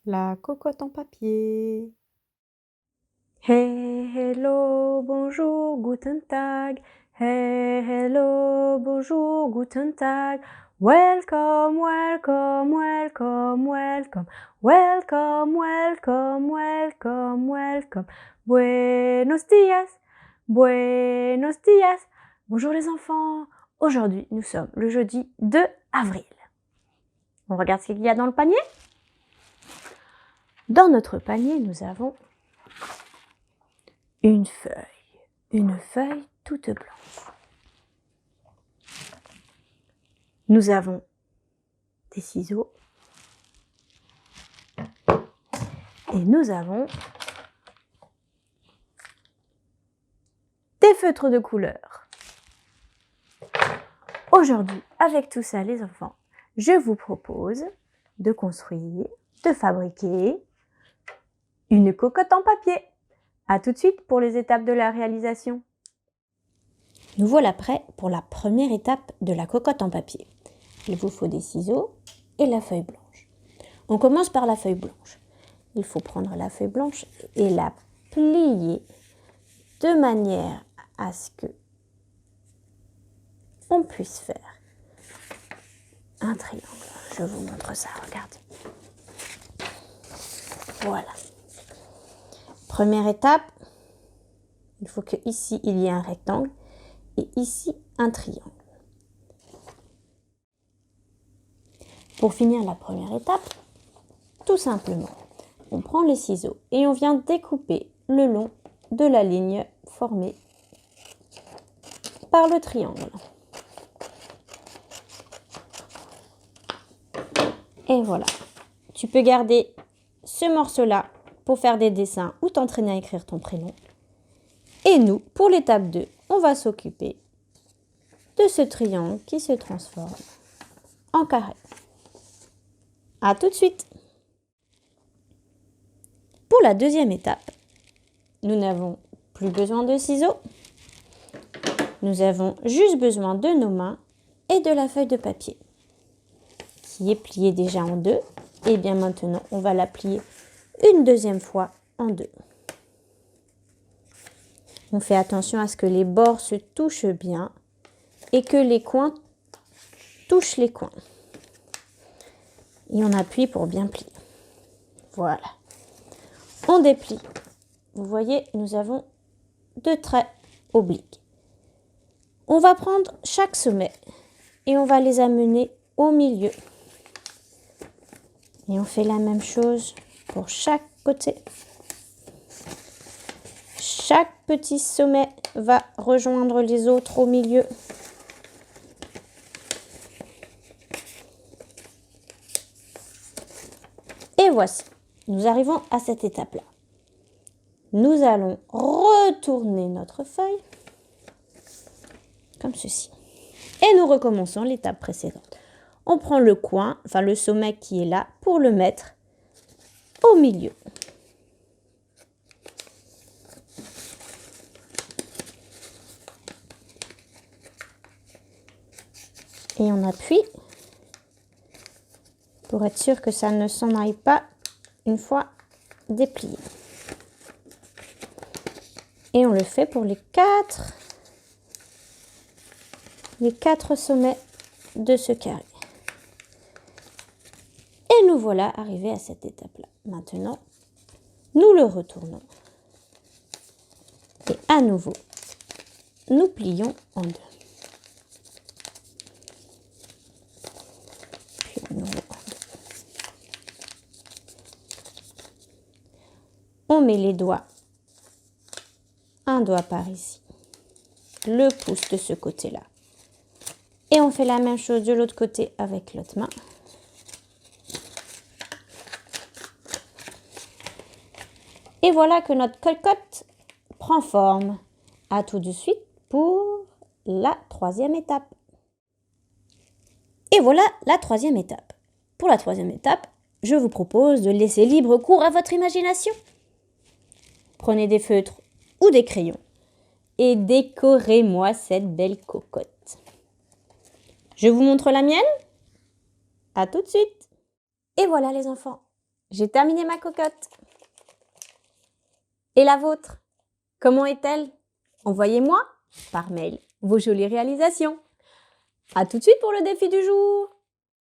La cocotte en papier. Hey, hello, bonjour, guten Tag. Hey, hello, bonjour, guten Tag. Welcome, welcome, welcome, welcome. Welcome, welcome, welcome, welcome. Buenos días, buenos días. Bonjour les enfants. Aujourd'hui, nous sommes le jeudi 2 avril. On regarde ce qu'il y a dans le panier. Dans notre panier, nous avons une feuille toute blanche. Nous avons des ciseaux et nous avons des feutres de couleur. Aujourd'hui, avec tout ça les enfants, je vous propose de construire, de fabriquer une cocotte en papier. À tout de suite pour les étapes de la réalisation. Nous voilà prêts pour la première étape de la cocotte en papier. Il vous faut des ciseaux et la feuille blanche. On commence par la feuille blanche. Il faut prendre la feuille blanche et la plier de manière à ce que on puisse faire un triangle. Je vous montre ça, regardez. Voilà. Première étape, il faut que ici il y ait un rectangle et ici un triangle. Pour finir la première étape, tout simplement, on prend les ciseaux et on vient découper le long de la ligne formée par le triangle. Et voilà. Tu peux garder ce morceau-là pour faire des dessins ou t'entraîner à écrire ton prénom. Et nous, pour l'étape 2, on va s'occuper de ce triangle qui se transforme en carré. À tout de suite. Pour la deuxième étape, nous n'avons plus besoin de ciseaux. Nous avons juste besoin de nos mains et de la feuille de papier qui est pliée déjà en deux. Et bien maintenant, on va la plier une deuxième fois en deux. On fait attention à ce que les bords se touchent bien et que les coins touchent les coins. Et on appuie pour bien plier. Voilà. On déplie. Vous voyez, nous avons deux traits obliques. On va prendre chaque sommet et on va les amener au milieu. Et on fait la même chose pour chaque côté. Chaque petit sommet va rejoindre les autres au milieu. Et voici, nous arrivons à cette étape-là. Nous allons retourner notre feuille, comme ceci. Et nous recommençons l'étape précédente. On prend le coin, enfin le sommet qui est là, pour le mettre au milieu. Et on appuie pour être sûr que ça ne s'en aille pas une fois déplié. Et on le fait pour les quatre sommets de ce carré. Et nous voilà arrivés à cette étape-là. Maintenant, nous le retournons. Et à nouveau, nous plions en deux. Puis à nouveau en deux. On met les doigts, un doigt par ici, le pouce de ce côté-là. Et on fait la même chose de l'autre côté avec l'autre main. Et voilà que notre cocotte prend forme. À tout de suite pour la troisième étape. Et voilà la troisième étape. Pour la troisième étape, je vous propose de laisser libre cours à votre imagination. Prenez des feutres ou des crayons et décorez-moi cette belle cocotte. Je vous montre la mienne. À tout de suite. Et voilà les enfants. j'ai terminé ma cocotte. Et la vôtre? Comment est-elle? Envoyez-moi par mail vos jolies réalisations. À tout de suite pour le défi du jour!